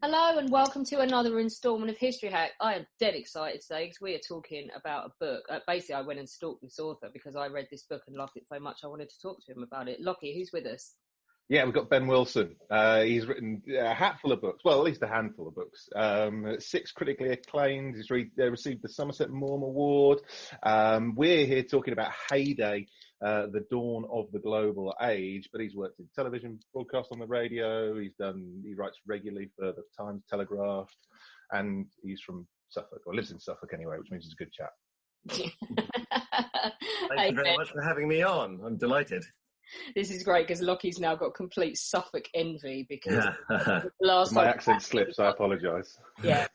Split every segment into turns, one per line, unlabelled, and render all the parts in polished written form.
Hello and welcome to another instalment of History Hack. I am dead excited today because we are talking about a book. Basically, I went and stalked this author because I read this book and loved it so much I wanted to talk to him about it. Lockie, who's with us?
Yeah, we've got Ben Wilson. He's written a hatful of books, well, at least a handful of books. 6 critically acclaimed. He's received the Somerset Maugham Award. We're here talking about Heyday, the dawn of the global age, but he's worked in television, broadcast on the radio. He writes regularly for the Times, Telegraph, and he's from Suffolk, or lives in Suffolk anyway, which means he's a good chap.
Thank you very much for having me on. I'm delighted.
This is great because Lockie's now got complete Suffolk envy because
my accent slips. I apologise.
Yeah.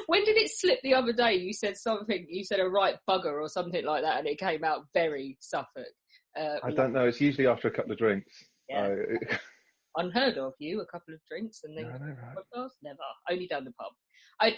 When did it slip the other day? You said something. You said a right bugger or something like that, and it came out very Suffolk.
I don't know. It's usually after a couple of drinks.
Yeah. Unheard of. You a couple of drinks and then podcast? Never. Only down the pub.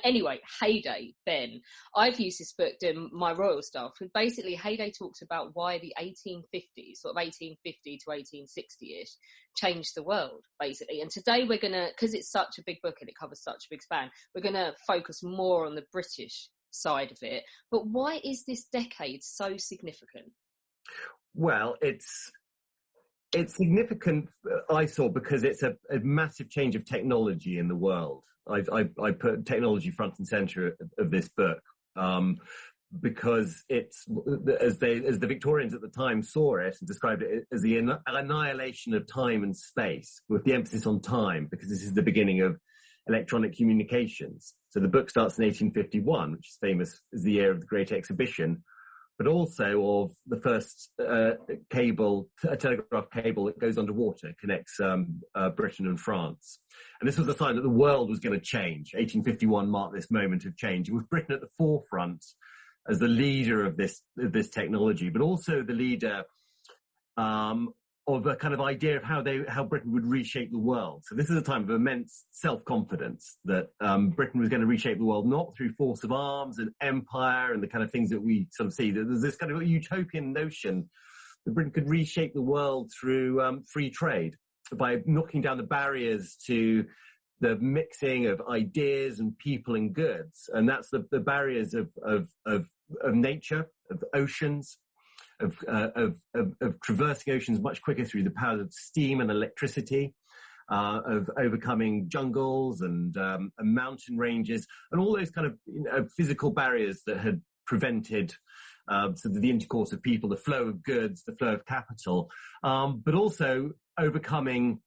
Anyway, Heyday, Ben. I've used this book doing my royal stuff. And basically, Heyday talks about why the 1850s, sort of 1850 to 1860-ish, changed the world, basically. And today we're going to, because it's such a big book and it covers such a big span, we're going to focus more on the British side of it. But why is this decade so significant?
Well, it's significant, I saw, because it's a massive change of technology in the world. I put technology front and center of this book because it's, as the Victorians at the time saw it and described it as the annihilation of time and space, with the emphasis on time, because this is the beginning of electronic communications. So the book starts in 1851, which is famous as the year of the Great Exhibition, but also of the first telegraph cable that goes underwater, connects Britain and France. And this was the sign that the world was going to change. 1851 marked this moment of change. It was Britain at the forefront as the leader of this technology, but also the leader of a kind of idea of how Britain would reshape the world. So this is a time of immense self-confidence that Britain was going to reshape the world, not through force of arms and empire and the kind of things that we sort of see. There's this kind of utopian notion that Britain could reshape the world through free trade by knocking down the barriers to the mixing of ideas and people and goods. And that's the barriers of nature, of oceans, of traversing oceans much quicker through the power of steam and electricity, of overcoming jungles and mountain ranges, and all those kind of physical barriers that had prevented the intercourse of people, the flow of goods, the flow of capital, but also overcoming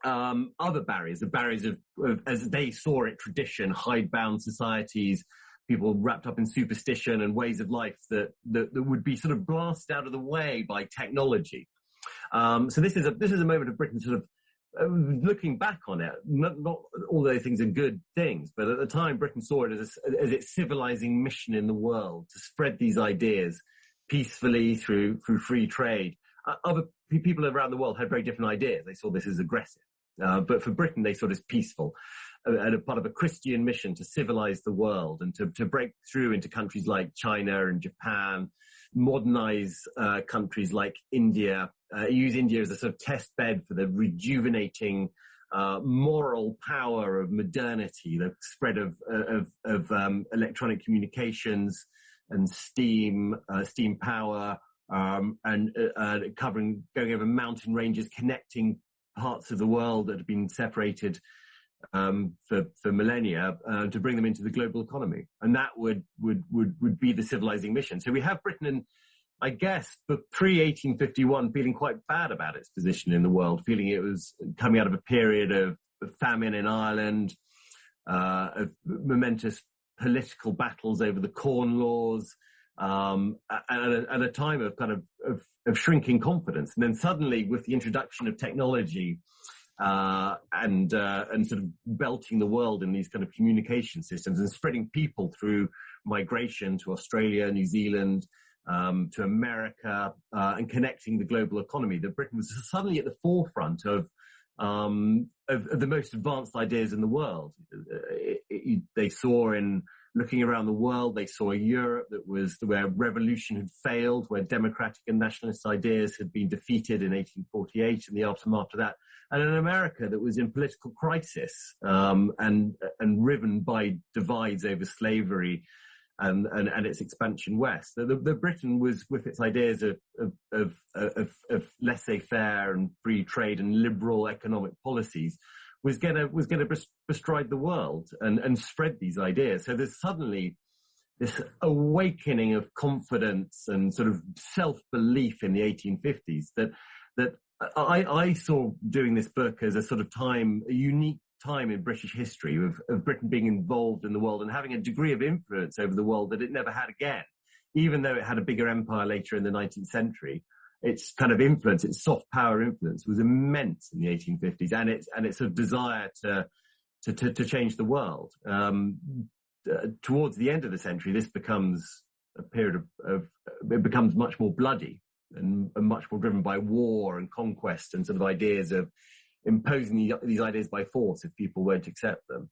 other barriers, the barriers of, as they saw it, tradition, hidebound societies, people wrapped up in superstition and ways of life that would be sort of blasted out of the way by technology. So this is a moment of Britain sort of looking back on it. Not all those things are good things, but at the time Britain saw it as its civilizing mission in the world to spread these ideas peacefully through free trade. Other people around the world had very different ideas. They saw this as aggressive, but for Britain they saw it as peaceful. And a part of a Christian mission to civilize the world and to break through into countries like China and Japan, modernize countries like India, use India as a sort of test bed for the rejuvenating moral power of modernity, the spread of electronic communications and steam power, and going over mountain ranges, connecting parts of the world that have been separated for millennia, to bring them into the global economy. And that would be the civilizing mission. So we have Britain in, I guess, pre-1851 feeling quite bad about its position in the world, feeling it was coming out of a period of famine in Ireland, of momentous political battles over the Corn Laws, and a time of kind of shrinking confidence. And then suddenly, with the introduction of technology, and sort of belting the world in these kind of communication systems and spreading people through migration to Australia, New Zealand, to America, and connecting the global economy, that Britain was suddenly at the forefront of the most advanced ideas in the world. They saw in looking around the world, they saw a Europe that was where revolution had failed, where democratic and nationalist ideas had been defeated in 1848 and the aftermath of that, and an America that was in political crisis, and riven by divides over slavery and its expansion west. The Britain was, with its ideas of laissez-faire and free trade and liberal economic policies, was going to bestride the world and spread these ideas. So there's suddenly this awakening of confidence and sort of self-belief in the 1850s that I saw doing this book as a sort of time, a unique time in British history of Britain being involved in the world and having a degree of influence over the world that it never had again. Even though it had a bigger empire later in the 19th century, its kind of influence, its soft power influence was immense in the 1850s, and its sort of desire to change the world. Towards the end of the century, this becomes a period it becomes much more bloody and much more driven by war and conquest and sort of ideas of imposing these ideas by force if people won't accept them,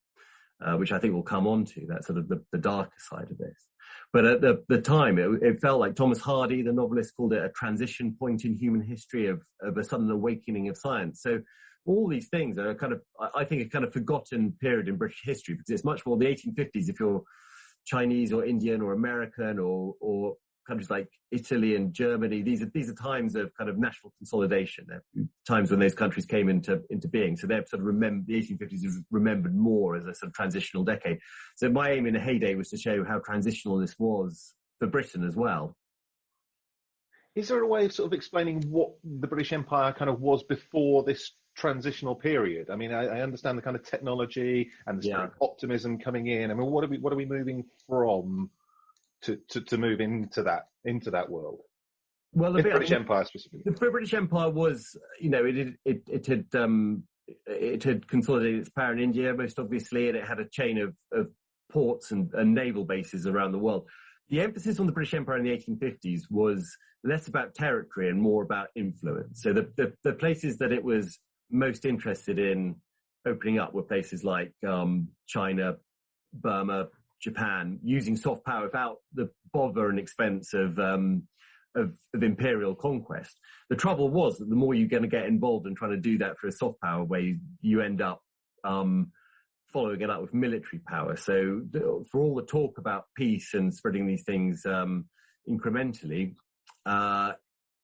which I think we'll come on to. That's sort of the darker side of this. But at the time, it felt like Thomas Hardy, the novelist, called it a transition point in human history of a sudden awakening of science. So all these things are kind of, I think, a kind of forgotten period in British history, because it's much more the 1850s. If you're Chinese or Indian or American or countries like Italy and Germany, these are times of kind of national consolidation. They're times when those countries came into being. So they're sort of the 1850s is remembered more as a sort of transitional decade. So my aim in a Heyday was to show how transitional this was for Britain as well.
Is there a way of sort of explaining what the British Empire kind of was before this transitional period? I mean, I understand the kind of technology and the kind of optimism coming in. I mean, what are we moving from to move into that world?
Well, the
British Empire specifically.
The British Empire was, it had consolidated its power in India, most obviously, and it had a chain of ports and naval bases around the world. The emphasis on the British Empire in the 1850s was less about territory and more about influence. So the places that it was most interested in opening up were places like China, Burma, Japan, using soft power without the bother and expense of imperial conquest. The trouble was that the more you're going to get involved in trying to do that for a soft power way, you end up following it up with military power. So for all the talk about peace and spreading these things incrementally,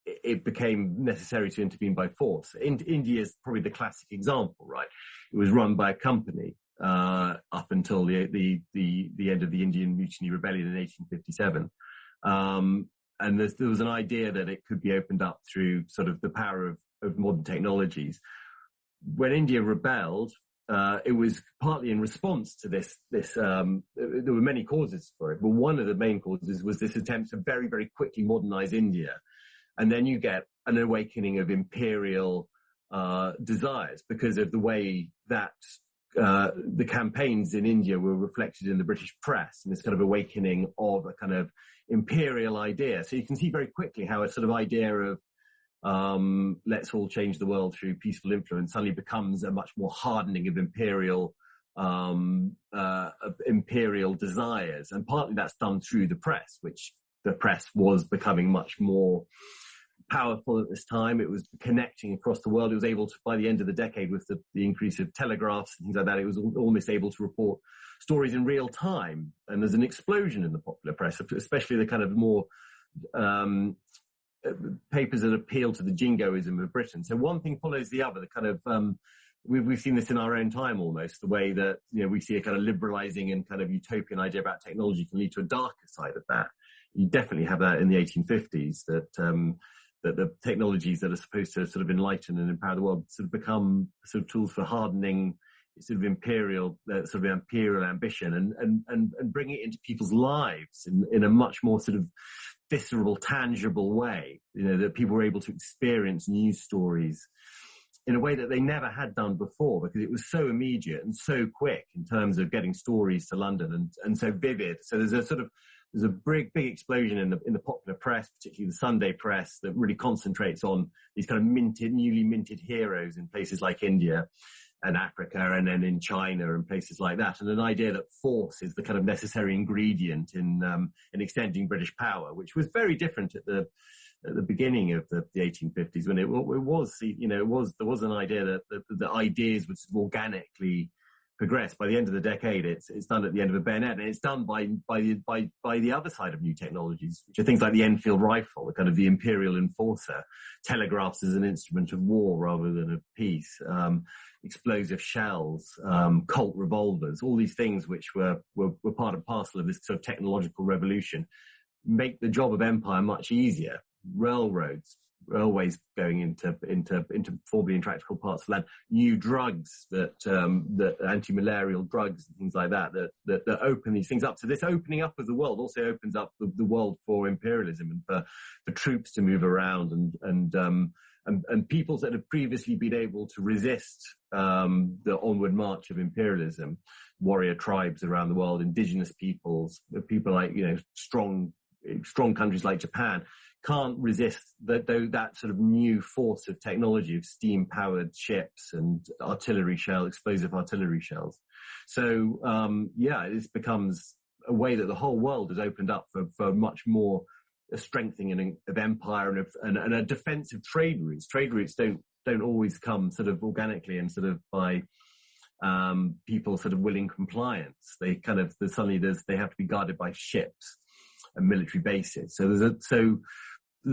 it became necessary to intervene by force. India is probably the classic example, right? It was run by a company up until the end of the Indian Mutiny Rebellion in 1857. And there was an idea that it could be opened up through sort of the power of modern technologies. When India rebelled, it was partly in response to this. There were many causes for it, but one of the main causes was this attempt to very, very quickly modernize India. And then you get an awakening of imperial desires because of the way that the campaigns in India were reflected in the British press, and this kind of awakening of a kind of imperial idea. So you can see very quickly how a sort of idea of let's all change the world through peaceful influence suddenly becomes a much more hardening of imperial desires. And partly that's done through the press, which the press was becoming much more powerful at this time. It was connecting across the world. It was able to, by the end of the decade, with the increase of telegraphs and things like that, it was almost able to report stories in real time. And there's an explosion in the popular press, especially the kind of more papers that appeal to the jingoism of Britain. So one thing follows the other. The kind of we've seen this in our own time almost. The way that we see a kind of liberalising and kind of utopian idea about technology can lead to a darker side of that. You definitely have that in the 1850s. That the technologies that are supposed to sort of enlighten and empower the world sort of become sort of tools for hardening sort of imperial ambition and bringing it into people's lives in a much more sort of visceral, tangible way. That people were able to experience news stories in a way that they never had done before, because it was so immediate and so quick in terms of getting stories to London and so vivid. So there's a big explosion in the popular press, particularly the Sunday press, that really concentrates on these kind of newly minted heroes in places like India. and Africa, and then in China and places like that, and an idea that force is the kind of necessary ingredient in extending British power, which was very different at the beginning of the 1850s, when there was an idea that the ideas would sort of organically progress. By the end of the decade, it's done at the end of a bayonet, and it's done by the other side of new technologies, which are things like the Enfield rifle, the kind of the imperial enforcer, telegraphs as an instrument of war rather than of peace, explosive shells, Colt revolvers, all these things which were part and parcel of this sort of technological revolution, make the job of empire much easier. Railways going into formerly intractable parts of land, new drugs that anti-malarial drugs and things like that open these things up. So this opening up of the world also opens up the world for imperialism and for troops to move around and peoples that have previously been able to resist the onward march of imperialism, warrior tribes around the world, indigenous peoples, people like strong countries like Japan, can't resist that sort of new force of technology of steam-powered ships and explosive artillery shells. So, this becomes a way that the whole world has opened up for much more a strengthening of empire and a defense of trade routes. Trade routes don't always come sort of organically and sort of by people sort of willing compliance. They kind of they have to be guarded by ships and military bases. So there's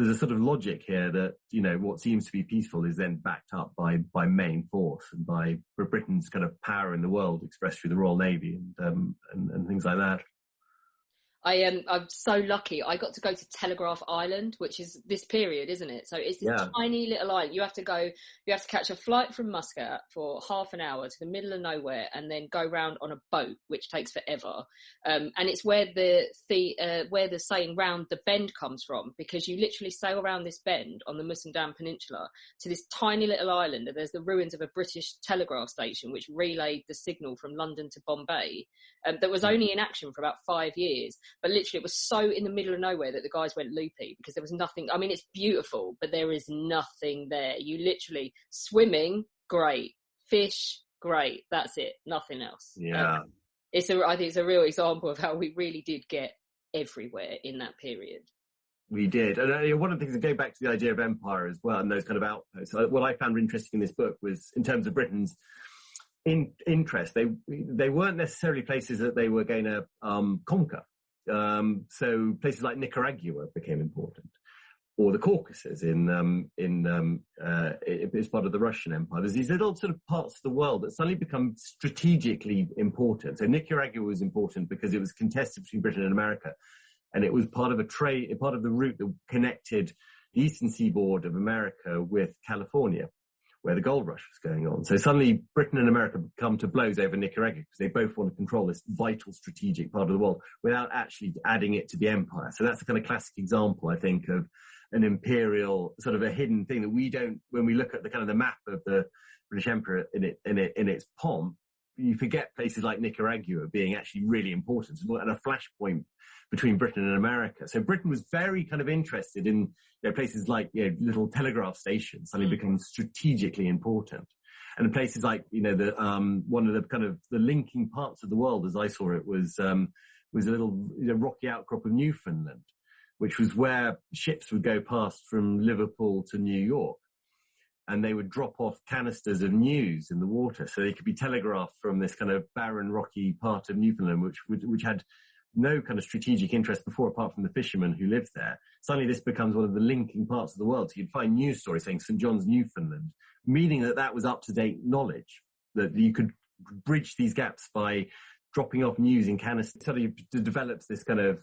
a sort of logic here that, what seems to be peaceful is then backed up by main force and by Britain's kind of power in the world expressed through the Royal Navy and things like that.
I'm so lucky. I got to go to Telegraph Island, which is this period, isn't it? So it's this tiny little island. You have to catch a flight from Muscat for half an hour to the middle of nowhere and then go round on a boat, which takes forever. And it's where the saying round the bend comes from, because you literally sail around this bend on the Musandam Peninsula to this tiny little island, and there's the ruins of a British telegraph station which relayed the signal from London to Bombay, that was only in action for about 5 years. But literally it was so in the middle of nowhere that the guys went loopy because there was nothing. I mean, it's beautiful, but there is nothing there. You literally swimming, great. Fish, great. That's it. Nothing else.
Yeah.
I think it's a real example of how we really did get everywhere in that period.
We did. And one of the things, to go back to the idea of empire as well and those kind of outposts, what I found interesting in this book was, in terms of Britain's interest, they weren't necessarily places that they were going to conquer. So places like Nicaragua became important, or the Caucasus as part of the Russian Empire. There's these little sort of parts of the world that suddenly become strategically important. So Nicaragua was important because it was contested between Britain and America, and it was part of the route that connected the eastern seaboard of America with California, where the gold rush was going on. So suddenly Britain and America come to blows over Nicaragua because they both want to control this vital strategic part of the world without actually adding it to the empire. So that's a kind of classic example, I think, of an imperial sort of a hidden thing that we don't, when we look at the kind of the map of the British Empire in its pomp, you forget places like Nicaragua being actually really important and a flashpoint between Britain and America. So Britain was very kind of interested in places like little telegraph stations suddenly become strategically important, and places like one of the kind of the linking parts of the world, as I saw it, was a little rocky outcrop of Newfoundland, which was where ships would go past from Liverpool to New York. And they would drop off canisters of news in the water, so they could be telegraphed from this kind of barren, rocky part of Newfoundland, which had no kind of strategic interest before, apart from the fishermen who lived there. Suddenly, this becomes one of the linking parts of the world. So you'd find news stories saying St. John's, Newfoundland, meaning that was up-to-date knowledge, that you could bridge these gaps by dropping off news in canisters. So it develops this kind of,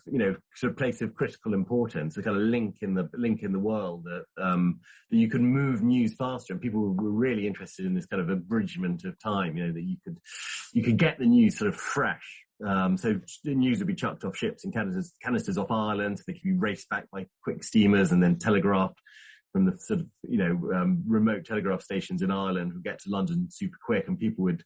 sort of place of critical importance, a kind of link in the world that you can move news faster. And people were really interested in this kind of abridgment of time, that you could get the news sort of fresh. So the news would be chucked off ships and canisters off Ireland. So they could be raced back by quick steamers and then telegraphed from the sort of, remote telegraph stations in Ireland, would get to London super quick, and people would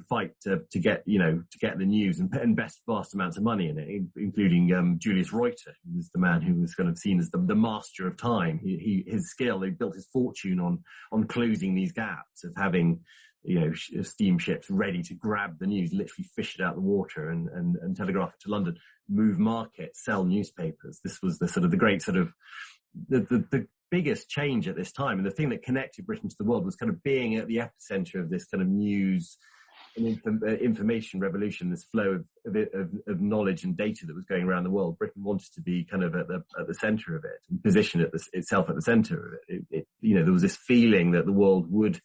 fight to get the news and invest vast amounts of money in it, including Julius Reuter, who was the man who was kind of seen as the master of time. His skill, he built his fortune on closing these gaps of having steamships ready to grab the news, literally fish it out of the water and telegraph it to London, move markets, sell newspapers. This was the sort of the great sort of the biggest change at this time. And the thing that connected Britain to the world was kind of being at the epicenter of this kind of news and information revolution, this flow of knowledge and data that was going around the world. Britain wanted to be kind of at the center of it and position itself at the center of it. There was this feeling that the world would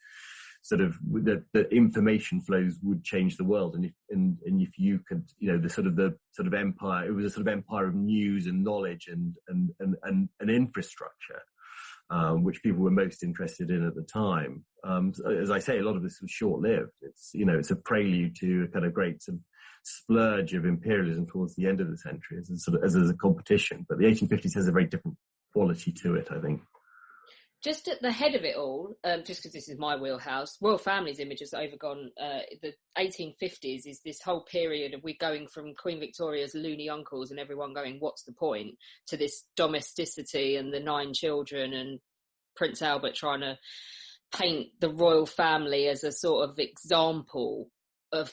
that information flows would change the world, and if you could, the sort of empire, it was a sort of empire of news and knowledge and infrastructure, which people were most interested in at the time. As I say, a lot of this was short-lived. It's a prelude to a kind of great sort of splurge of imperialism towards the end of the century as a competition. But the 1850s has a very different quality to it, I think.
Just at the head of it all, just because this is my wheelhouse, royal family's image has overgone. The 1850s is this whole period of we going from Queen Victoria's loony uncles and everyone going, what's the point, to this domesticity and the 9 children and Prince Albert trying to paint the royal family as a sort of example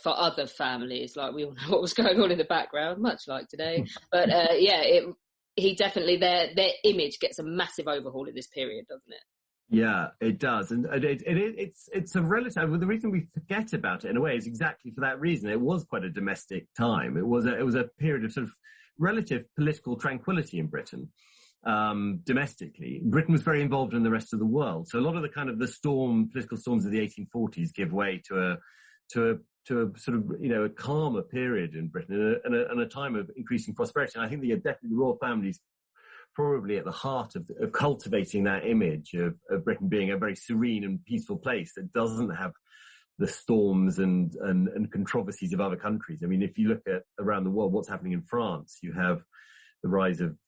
for other families. Like, we all know what was going on in the background, much like today. But he definitely, their image gets a massive overhaul at this period, doesn't it?
Yeah, it does. And it's a relative, the reason we forget about it in a way is exactly for that reason. It was quite a domestic time. It was a period of sort of relative political tranquility in Britain. Domestically, Britain was very involved in the rest of the world. So a lot of the kind of political storms of the 1840s give way to a sort of, a calmer period in Britain and a time of increasing prosperity. And I think definitely the royal family's probably at the heart of cultivating that image of Britain being a very serene and peaceful place that doesn't have the storms and controversies of other countries. I mean, if you look at around the world, what's happening in France, you have the rise of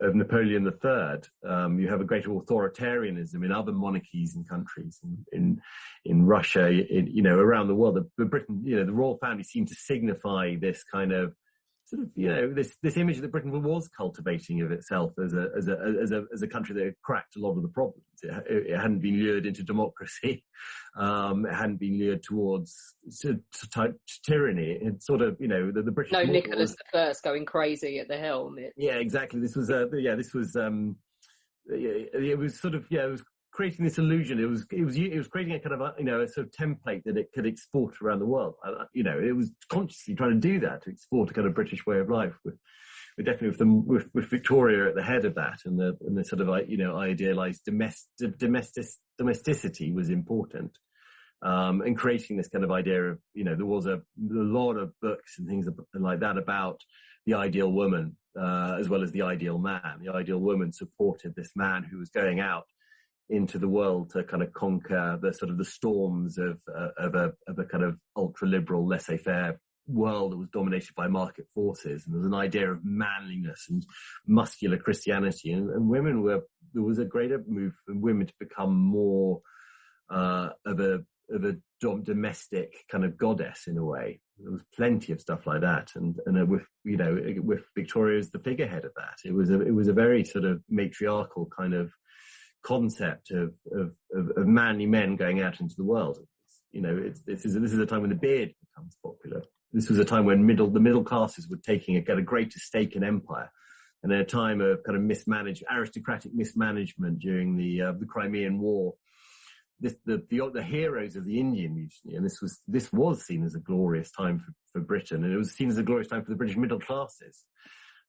Napoleon III. You have a greater authoritarianism in other monarchies and countries, in Russia, around the world. But Britain, the royal family seemed to signify this kind of sort of, this image that Britain was cultivating of itself as a country that had cracked a lot of the problems. It hadn't been lured into democracy. It hadn't been lured towards tyranny. It sort of, the British.
No, Nicholas I going crazy at the helm.
Yeah, exactly. This was, it was sort of, it was creating this illusion. It was creating a kind of, a sort of template that it could export around the world. It was consciously trying to do that, to export a kind of British way of life. We're definitely with Victoria at the head of that, and the sort of, idealized domesticity was important. And creating this kind of idea of, there was a lot of books and things like that about the ideal woman, as well as the ideal man. The ideal woman supported this man who was going out into the world to kind of conquer the sort of the storms of a kind of ultra-liberal, laissez-faire world that was dominated by market forces. And there was an idea of manliness and muscular Christianity, and there was a greater move for women to become more of a domestic kind of goddess in a way. There was plenty of stuff like that, and with Victoria as the figurehead of that, it was a very sort of matriarchal kind of concept of manly men going out into the world. This is a time when the beard becomes popular. This was a time when the middle classes were taking a greater stake in empire, and in a time of kind of aristocratic mismanagement during the Crimean War. The heroes of the Indian Mutiny, and this was seen as a glorious time for Britain, and it was seen as a glorious time for the British middle classes.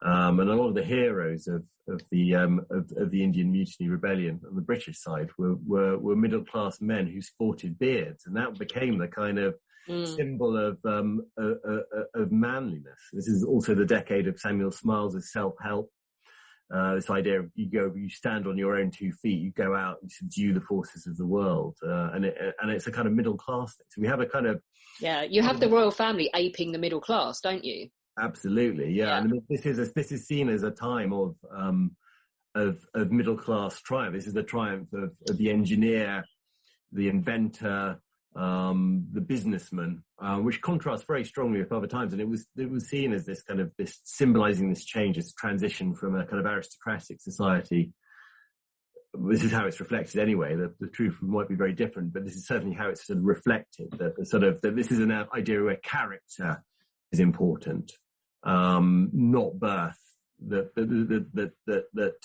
And a lot of the heroes of the Indian Mutiny rebellion on the British side were middle class men who sported beards, and that became the kind of symbol of manliness. This is also the decade of Samuel Smiles' self-help. This idea of you stand on your own 2 feet, you go out and subdue the forces of the world, and it's a kind of middle class thing. So we have a kind of
you have the royal family aping the middle class, don't you?
Absolutely, yeah. And this is seen as a time of middle class triumph. This is the triumph of the engineer, the inventor, the businessman, which contrasts very strongly with other times. And it was seen as this symbolizing this change, this transition from a kind of aristocratic society this is how it's reflected anyway. The truth might be very different, but this is certainly how it's sort of reflected. That this is an idea where character is important, not birth. That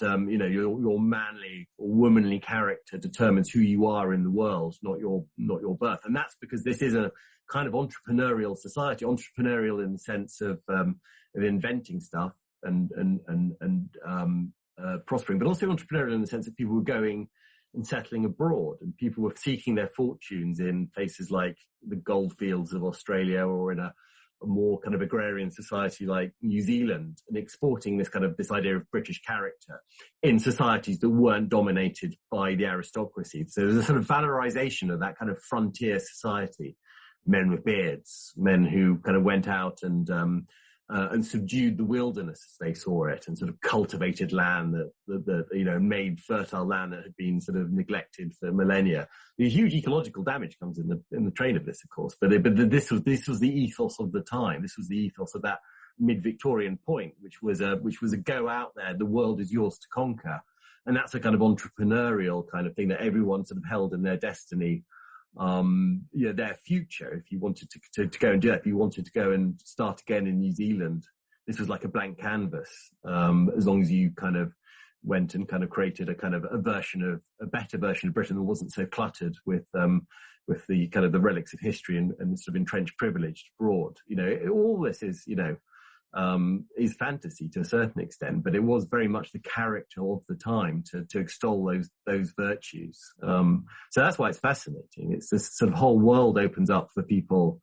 your manly or womanly character determines who you are in the world, not your birth. And that's because this is a kind of entrepreneurial society, entrepreneurial in the sense of inventing stuff and prospering, but also entrepreneurial in the sense that people were going and settling abroad, and people were seeking their fortunes in places like the goldfields of Australia, or in a more kind of agrarian society like New Zealand, and exporting this idea of British character in societies that weren't dominated by the aristocracy. So there's a sort of valorization of that kind of frontier society, men with beards, men who kind of went out and subdued the wilderness as they saw it, and sort of cultivated land that made fertile land that had been sort of neglected for millennia. The huge ecological damage comes in the train of this, of course, but this was the ethos of the time. This was the ethos of that mid-Victorian point, which was a go out there, the world is yours to conquer, and that's a kind of entrepreneurial kind of thing that everyone sort of held in their destiny. Their future, if you wanted to go and do that, if you wanted to go and start again in New Zealand, this was like a blank canvas. As long as you kind of went and kind of created a better version of Britain that wasn't so cluttered with the kind of the relics of history and sort of entrenched privilege abroad. All this is fantasy to a certain extent, but it was very much the character of the time to extol those virtues. So that's why it's fascinating. It's this sort of whole world opens up for people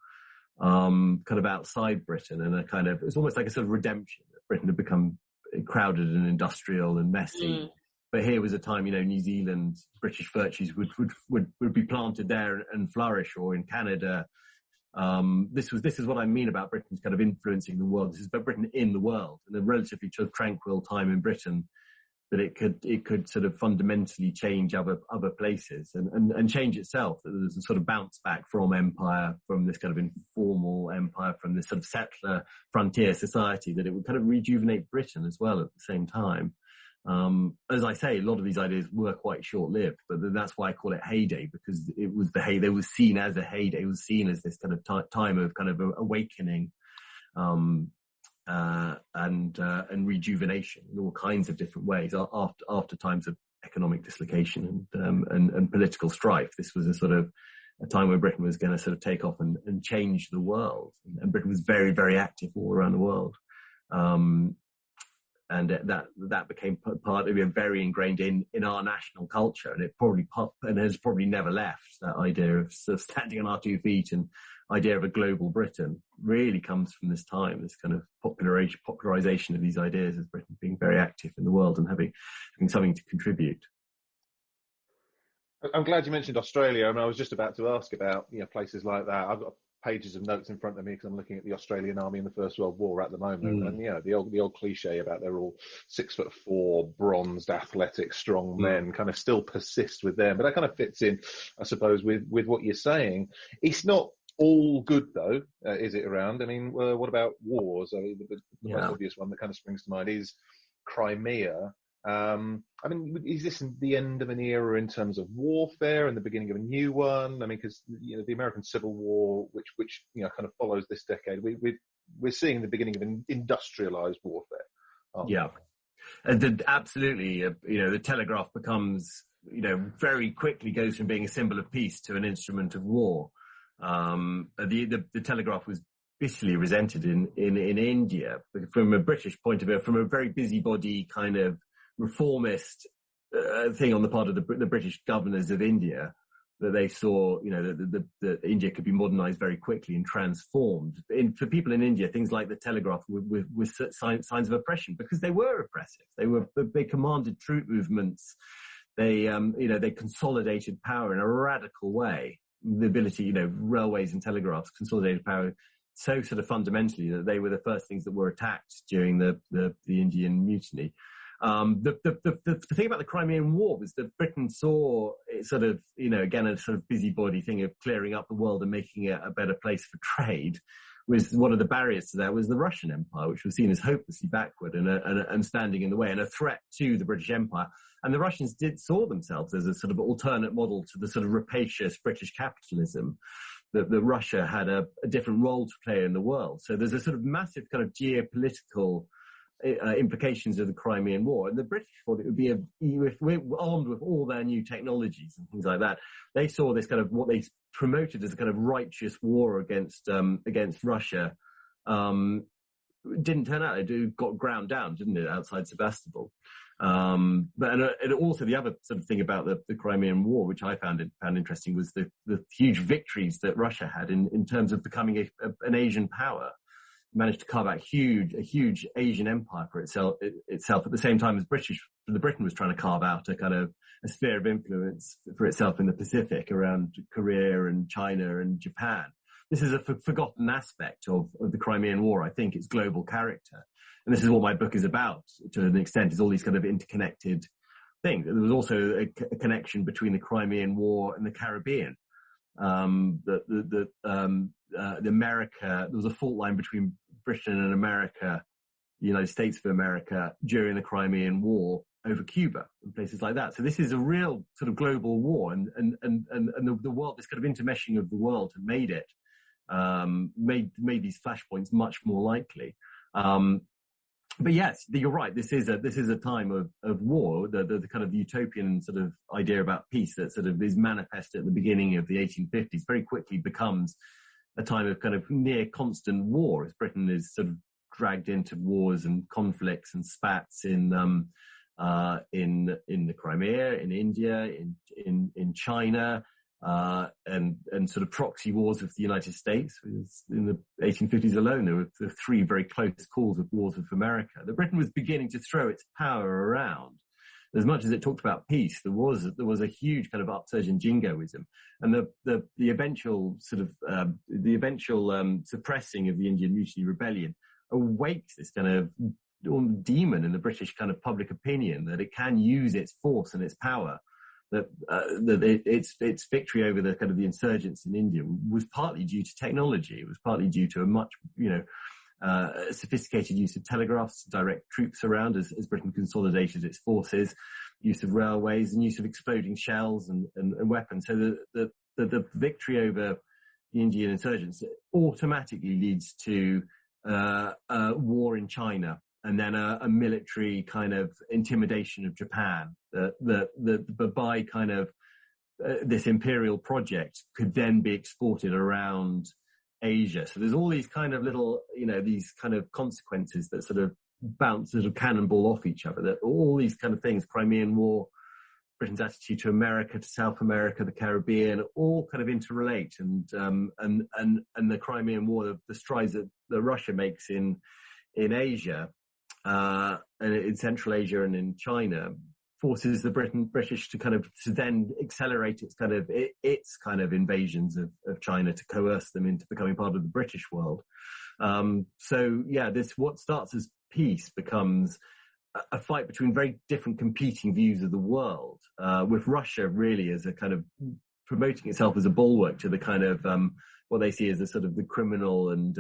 kind of outside Britain, and it's almost like a sort of redemption. Britain had become crowded and industrial and messy. But here was a time, New Zealand, British virtues would be planted there and flourish, or in Canada. This is what I mean about Britain's kind of influencing the world. This is about Britain in the world, and a relatively sort of tranquil time in Britain, that it could sort of fundamentally change other places and change itself. That there's a sort of bounce back from empire, from this kind of informal empire, from this sort of settler frontier society, that it would kind of rejuvenate Britain as well at the same time. As I say, a lot of these ideas were quite short-lived, but that's why I call it Heyday, because it was they was seen as a heyday. It was seen as this kind of time of kind of awakening, and rejuvenation in all kinds of different ways after times of economic dislocation and political strife. This was a sort of a time where Britain was going to sort of take off and change the world, and Britain was very, very active all around the world. And that became part of it, very ingrained in our national culture, and it has probably never left. That idea of sort of standing on our 2 feet, and idea of a global Britain really comes from this time. This kind of popularization of these ideas as Britain being very active in the world and having something to contribute.
I'm glad you mentioned Australia. I was just about to ask about places like that. I've got pages of notes in front of me because I'm looking at the Australian Army in the First World War at the moment, and the old cliche about they're all 6'4", bronzed, athletic, strong men kind of still persists with them. But that kind of fits in, I suppose, with what you're saying. It's not all good though, is it? Around? I mean, what about wars? The most obvious one that kind of springs to mind is Crimea. I mean, is this the end of an era in terms of warfare and the beginning of a new one? I mean, because the American Civil War, which kind of follows this decade, we're seeing the beginning of an industrialized warfare.
Absolutely. The telegraph becomes, very quickly goes from being a symbol of peace to an instrument of war. The telegraph was bitterly resented in India from a British point of view, from a very busybody kind of reformist thing on the part of the British governors of India, that they saw, that India could be modernized very quickly and transformed. For people in India, things like the telegraph were signs of oppression, because they were oppressive. They commanded troop movements. They consolidated power in a radical way. The ability, railways and telegraphs consolidated power so sort of fundamentally that they were the first things that were attacked during the Indian Mutiny. The thing about the Crimean War was that Britain saw it sort of, again, a sort of busybody thing of clearing up the world and making it a better place for trade. was one of the barriers to that was the Russian Empire, which was seen as hopelessly backward and standing in the way and a threat to the British Empire. And the Russians saw themselves as a sort of alternate model to the sort of rapacious British capitalism, that Russia had a different role to play in the world. So there's a sort of massive kind of geopolitical implications of the Crimean War. And the British thought it would be if we're armed with all their new technologies and things like that, they saw this kind of what they promoted as a kind of righteous war against Russia. Didn't turn out. It got ground down, didn't it, outside Sebastopol? But also the other sort of thing about the Crimean War, which I found interesting, was the huge victories that Russia had in terms of becoming an Asian power. Managed to carve out a huge Asian empire for itself at the same time as Britain was trying to carve out a kind of a sphere of influence for itself in the Pacific around Korea and China and Japan. This is a forgotten aspect of the Crimean War, I think, its global character. And this is what my book is about, to an extent, is all these kind of interconnected things. There was also a connection between the Crimean War and the Caribbean. The America, there was a fault line between Britain and America, the United States of America, during the Crimean War over Cuba and places like that. So this is a real sort of global war, and the world, this kind of intermeshing of the world had made it, made these flashpoints much more likely. But yes, you're right. This is a time of war. The kind of utopian sort of idea about peace that sort of is manifest at the beginning of the 1850s very quickly becomes a time of kind of near constant war, as Britain is sort of dragged into wars and conflicts and spats in the Crimea, in India, in China. And sort of proxy wars with the United States. In the 1850s alone, there were three very close calls of wars with America. That Britain was beginning to throw its power around. As much as it talked about peace, there was a huge kind of upsurge in jingoism, and the eventual sort of suppressing of the Indian Mutiny Rebellion awakes this kind of demon in the British kind of public opinion that it can use its force and its power. That its victory over the kind of the insurgents in India was partly due to technology. It was partly due to a much, sophisticated use of telegraphs to direct troops around as Britain consolidated its forces, use of railways and use of exploding shells and weapons. So the victory over the Indian insurgents automatically leads to a war in China. And then a military kind of intimidation of Japan, that by kind of this imperial project could then be exported around Asia. So there's all these kind of little, these kind of consequences that sort of bounce, sort of cannonball off each other. That all these kind of things, Crimean War, Britain's attitude to America, to South America, the Caribbean, all kind of interrelate. And the Crimean War, the strides that Russia makes in Asia. And in Central Asia and in China, forces the British to then accelerate its kind of invasions of China, to coerce them into becoming part of the British world. This what starts as peace becomes a fight between very different competing views of the world, with Russia really as a kind of promoting itself as a bulwark to the kind of what they see as a sort of the criminal and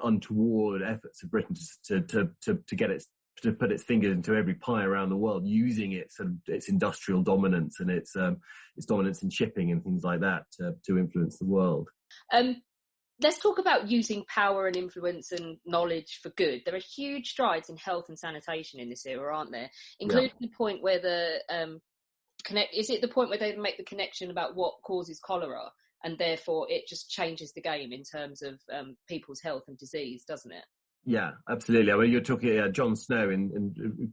untoward efforts of Britain to get to put its fingers into every pie around the world, using its industrial dominance and its dominance in shipping and things like that to influence the world.
Let's talk about using power and influence and knowledge for good. There are huge strides in health and sanitation in this era, aren't there? Including the point where is it the point where they make the connection about what causes cholera? And therefore, it just changes the game in terms of people's health and disease, doesn't it?
Yeah, absolutely. I mean, you're talking John Snow and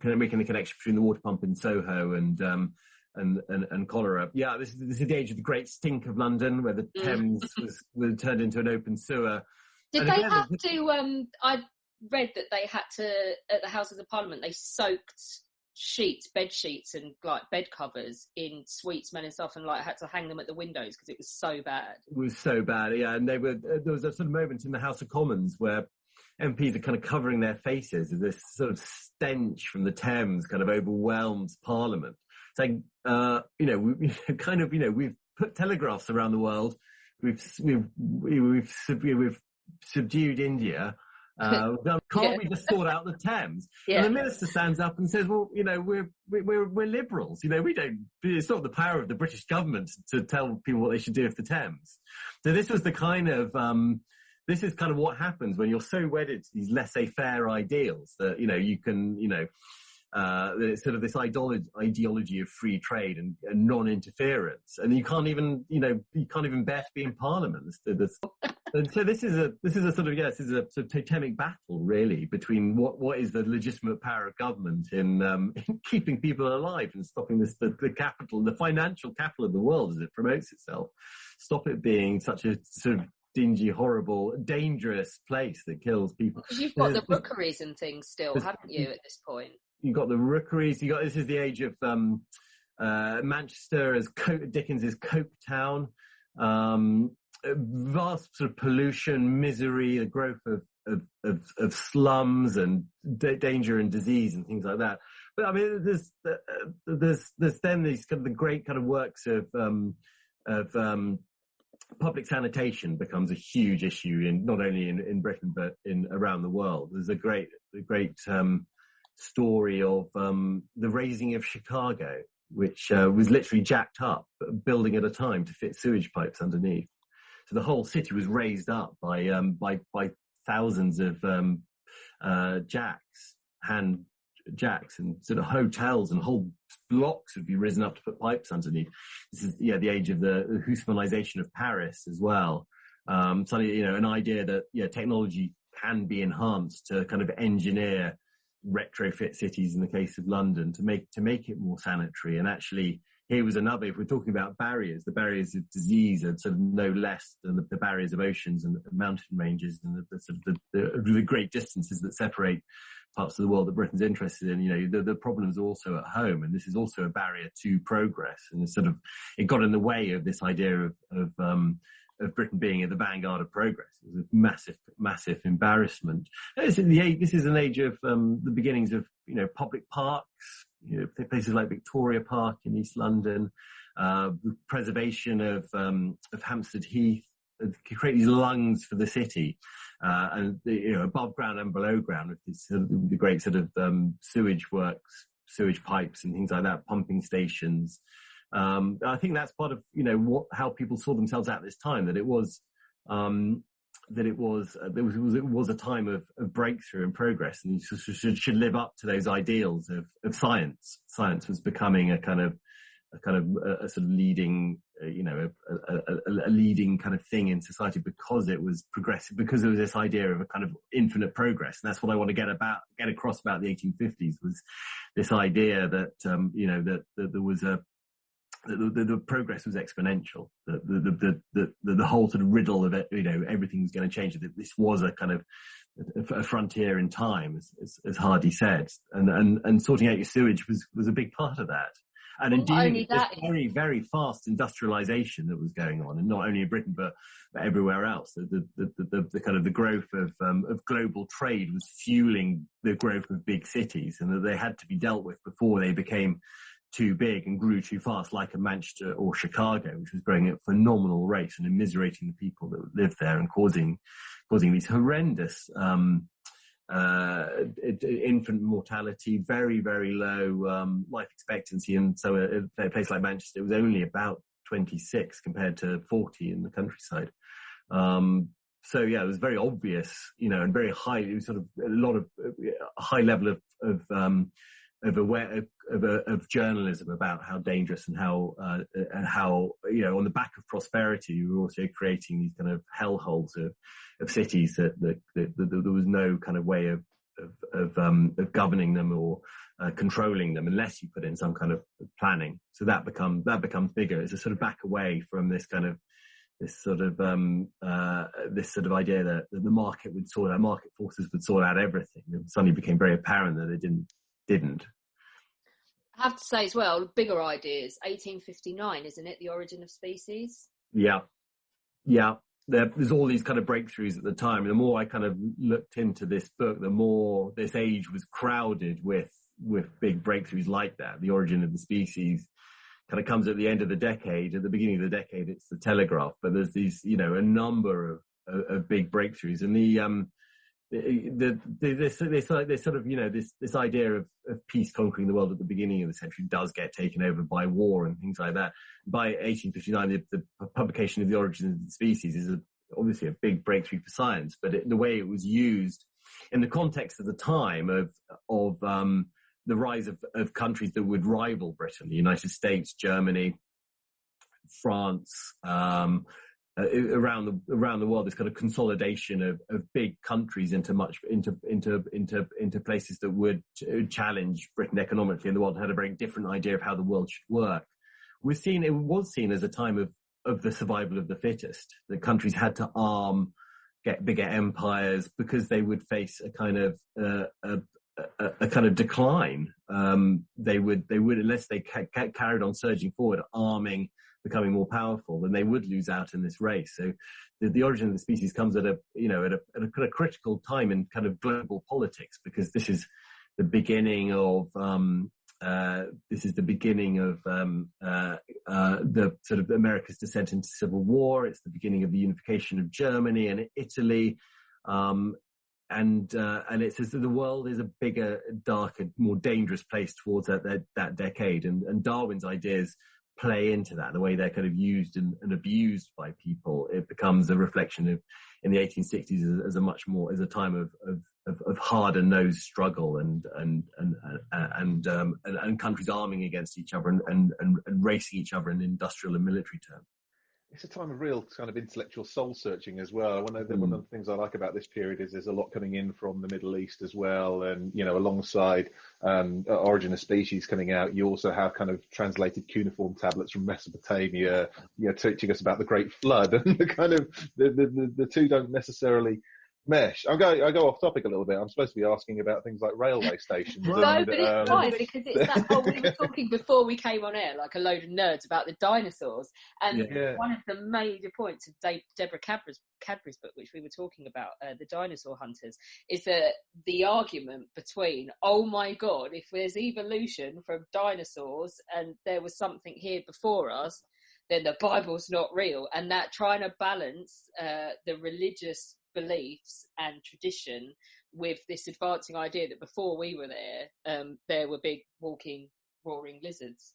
making the connection between the water pump in Soho and cholera. Yeah, this is the age of the great stink of London, where the Thames was turned into an open sewer.
Did they have to? I read that they had to, at the Houses of Parliament, they soaked bed sheets and like bed covers in sweet smelling stuff, and like had to hang them at the windows because it was so bad. It was so bad, yeah. And there was a sort of moment in the House of Commons where MPs are kind of covering their faces as this sort of stench from the Thames kind of overwhelms Parliament. Saying, we've put telegraphs around the world.
we've subdued India. Can't we just sort out the Thames?
Yeah.
And the minister stands up and says, well, we're liberals. We don't, it's not the power of the British government to tell people what they should do with the Thames. So this was the kind of, this is kind of what happens when you're so wedded to these laissez-faire ideals that, you can, sort of this ideology of free trade and non-interference. And you can't even bear to be in Parliament. And so this is a sort of totemic battle, really, between what is the legitimate power of government in keeping people alive and stopping the capital, the financial capital of the world as it promotes itself, stop it being such a sort of dingy, horrible, dangerous place that kills people.
Because you've got the rookeries and things still, haven't you, at this point?
You've got the rookeries. This is the age of Manchester as Dickens's Coke Town. Vast sort of pollution, misery, the growth of slums and danger and disease and things like that. But I mean, there's then these kind of the great kind of works of public sanitation becomes a huge issue in not only in Britain but in around the world. There's a great story of the raising of Chicago, which was literally jacked up, a building at a time, to fit sewage pipes underneath. So the whole city was raised up by thousands of hand jacks, and sort of hotels and whole blocks would be risen up to put pipes underneath. This is the age of the Haussmannisation of Paris as well. Suddenly, an idea that technology can be enhanced to kind of engineer retrofit cities, in the case of London, to make it more sanitary. And actually, here was another, if we're talking about barriers, the barriers of disease are sort of no less than the barriers of oceans and mountain ranges and the great distances that separate parts of the world that Britain's interested in. The problems are also at home, and this is also a barrier to progress. And it got in the way of this idea of Britain being at the vanguard of progress. It was a massive, massive embarrassment. This is an age of the beginnings of public parks, places like Victoria Park in East London, the preservation of Hampstead Heath, create these lungs for the city, and above ground and below ground with the great sort of sewage works, sewage pipes and things like that, pumping stations. I think that's part of how people saw themselves at this time, that it was a time of breakthrough and progress, and you should live up to those ideals of science. Science was becoming a sort of leading, a leading kind of thing in society, because it was progressive, because there was this idea of a kind of infinite progress. And that's what I want to get across about the 1850s, was this idea that that there was the progress was exponential. The whole sort of riddle of it, everything was going to change. That this was a kind of a frontier in time, as Hardy said, and sorting out your sewage was a big part of that. And indeed, this very, very fast industrialization that was going on, and not only in Britain but everywhere else. The kind of the growth of global trade was fueling the growth of big cities, and that they had to be dealt with before they became too big and grew too fast, like a Manchester or Chicago, which was growing at a phenomenal rate and immiserating the people that lived there and causing these horrendous infant mortality, very, very low life expectancy. And so a place like Manchester, it was only about 26 compared to 40 in the countryside. So yeah, it was very obvious, and very high. It was sort of a high level of journalism about how dangerous and how on the back of prosperity, we were also creating these kind of hellholes of cities that there was no kind of way of governing them or controlling them unless you put in some kind of planning. So that becomes bigger. It's a sort of back away from this sort of idea that the market market forces would sort out everything. It suddenly became very apparent that it didn't.
I have to say as well, bigger ideas, 1859, isn't it? The Origin of Species.
Yeah. There's all these kind of breakthroughs at the time. The more I kind of looked into this book, the more this age was crowded with big breakthroughs like that. The Origin of the Species, kind of comes at the end of the decade. At the beginning of the decade, it's the telegraph, but there's these, a number of big breakthroughs, and this idea of peace conquering the world at the beginning of the century does get taken over by war and things like that. By 1859, the publication of The Origin of the Species is obviously a big breakthrough for science, but the way it was used in the context of the time of the rise of countries that would rival Britain, the United States, Germany, France, around the world, this kind of consolidation of big countries into places that would challenge Britain economically, and the world had a very different idea of how the world should work. It was seen as a time of the survival of the fittest. The countries had to arm, get bigger empires, because they would face a kind of decline. They would unless they carried on surging forward, arming, becoming more powerful, then they would lose out in this race. So the Origin of the Species comes at a kind of critical time in kind of global politics, because this is the beginning of the sort of America's descent into civil war. It's the beginning of the unification of Germany and Italy. And it says that the world is a bigger, darker, more dangerous place towards that decade. And Darwin's ideas play into that, the way they're kind of used and abused by people. It becomes a reflection of, in the 1860s, as a time of harder nosed struggle and countries arming against each other and racing each other in industrial and military terms.
It's a time of real kind of intellectual soul searching as well. One of the things I like about this period is there's a lot coming in from the Middle East as well. And, alongside Origin of Species coming out, you also have kind of translated cuneiform tablets from Mesopotamia, teaching us about the Great Flood. And the kind of, the two don't necessarily mesh. I go off topic a little bit. I'm supposed to be asking about things like railway stations.
No, but it's fine, because it's that whole, we were talking before we came on air, like a load of nerds, about the dinosaurs. And one of the major points of Deborah Cadbury's book, which we were talking about, The Dinosaur Hunters, is that the argument between, oh my God, if there's evolution from dinosaurs and there was something here before us, then the Bible's not real. And that trying to balance the religious beliefs and tradition with this advancing idea that before we were there were big walking roaring lizards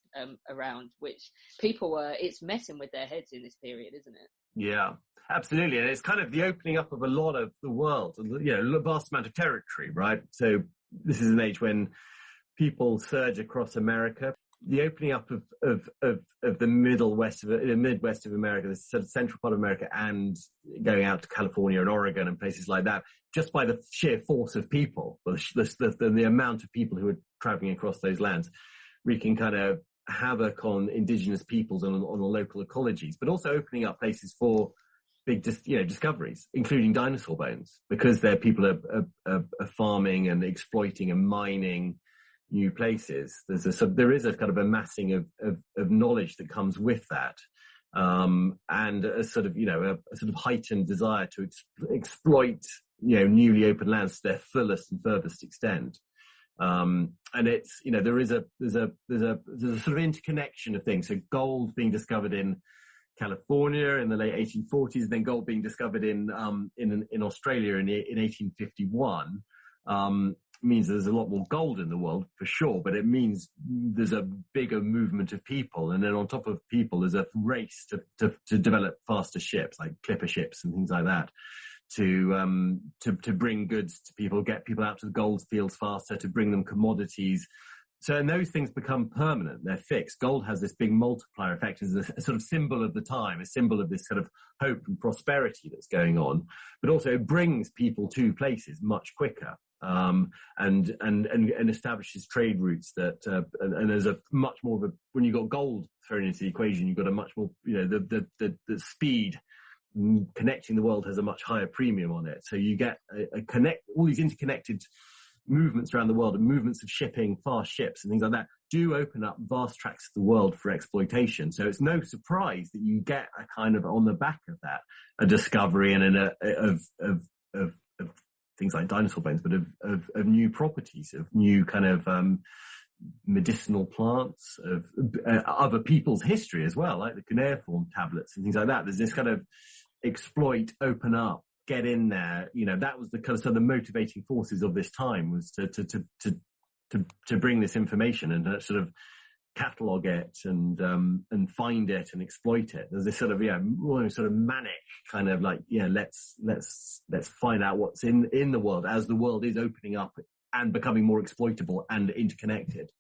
around, which it's messing with their heads in this period, isn't it?
Yeah, absolutely. And it's kind of the opening up of a lot of the world, a vast amount of territory, right? So this is an age when people surge across America. The opening up of the Midwest of America, the sort of central part of America, and going out to California and Oregon and places like that, just by the sheer force of people, the amount of people who are traveling across those lands, wreaking kind of havoc on indigenous peoples and on the local ecologies, but also opening up places for big, discoveries, including dinosaur bones, because people are farming and exploiting and mining new places. There is a kind of amassing of knowledge that comes with that, and a sort of heightened desire to exploit newly open lands to their fullest and furthest extent. And it's there's a sort of interconnection of things. So gold being discovered in California in the late 1840s, and then gold being discovered in Australia in 1851. Means there's a lot more gold in the world for sure, but it means there's a bigger movement of people, and then on top of people there's a race to develop faster ships, like clipper ships and things like that, to bring goods to people, get people out to the gold fields faster, to bring them commodities. So, and those things become permanent, they're fixed. Gold has this big multiplier effect as a sort of symbol of the time, a symbol of this sort of hope and prosperity that's going on, but also it brings people to places much quicker. And establishes trade routes that, and there's a much more of when you've got gold thrown into the equation, you've got a much more, the speed connecting the world has a much higher premium on it. So you get all these interconnected movements around the world, and movements of shipping, fast ships and things like that do open up vast tracts of the world for exploitation. So it's no surprise that you get a kind of, on the back of that, a discovery and of things like dinosaur bones, but of new properties, of new kind of medicinal plants, of other people's history as well, like the cuneiform tablets and things like that. There's this kind of exploit, open up, get in there. That was the kind of sort of the motivating forces of this time, was to bring this information and sort of catalog it and find it and exploit it. There's this sort of more sort of manic kind of like let's find out what's in the world as the world is opening up and becoming more exploitable and interconnected.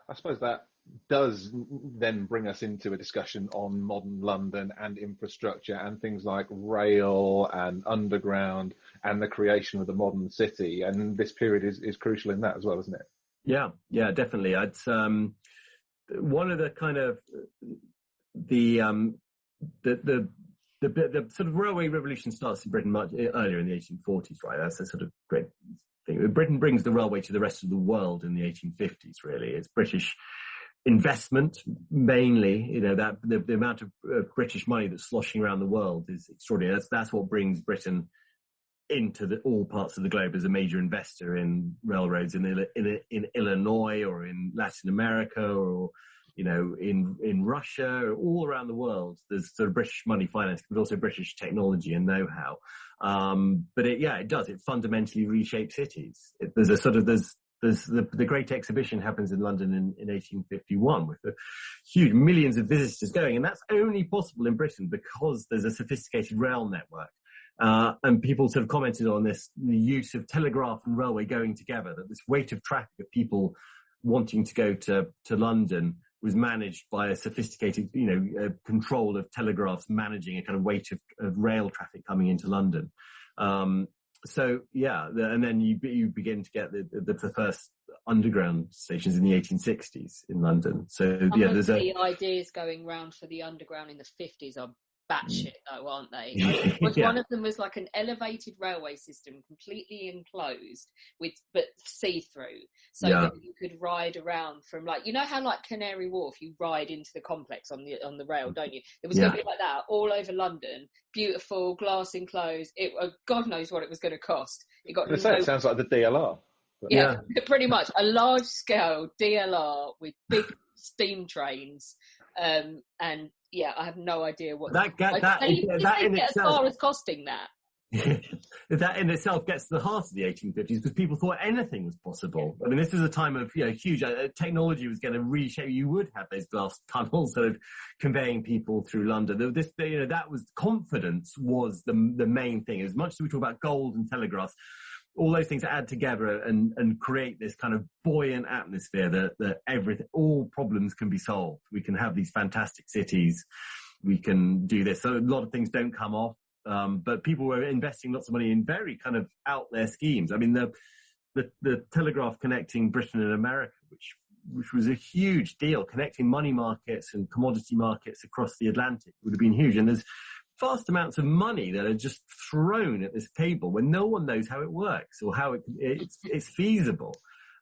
I suppose that does then bring us into a discussion on modern London and infrastructure and things like rail and underground and the creation of the modern city. And this period is crucial in that as well, isn't it?
Yeah, definitely. It's one of the kind of the sort of railway revolution starts in Britain much earlier in the 1840s, right? That's a sort of great thing. Britain brings the railway to the rest of the world in the 1850s, really. It's British investment mainly, that the amount of British money that's sloshing around the world is extraordinary. That's what brings Britain into all parts of the globe as a major investor in railroads in Illinois or in Latin America or in Russia or all around the world. There's sort of British money finance, but also British technology and know-how. But it does. It fundamentally reshapes cities. There's the Great Exhibition happens in London in 1851 with the huge millions of visitors going, and that's only possible in Britain because there's a sophisticated rail network. And people sort of commented on the use of telegraph and railway going together, that this weight of traffic of people wanting to go to London was managed by a sophisticated, control of telegraphs managing a kind of weight of rail traffic coming into London. And then you begin to get the first underground stations in the 1860s in London. So there's
the ideas going round for the underground in the 50s are batshit though, aren't they? One of them was like an elevated railway system, completely enclosed but see-through, so that you could ride around from how like Canary Wharf, you ride into the complex on the rail, don't you? It was going to be like that all over London, beautiful, glass enclosed. God knows what it was going to cost. It
sounds like the DLR.
Yeah, pretty much a large scale DLR with big steam trains, and I have no idea what
that in itself,
as far as costing that.
That in itself gets to the heart of the 1850s, because people thought anything was possible. I mean, this is a time of huge technology was going to reshape. You would have those glass tunnels sort of conveying people through London. That was confidence was the main thing. As much as we talk about gold and telegraphs, all those things add together and create this kind of buoyant atmosphere that all problems can be solved. We can have these fantastic cities. We can do this. So a lot of things don't come off. But people were investing lots of money in very kind of out there schemes. I mean, the telegraph connecting Britain and America, which was a huge deal, connecting money markets and commodity markets across the Atlantic, would have been huge. And there's vast amounts of money that are just thrown at this table when no one knows how it works or how it's feasible.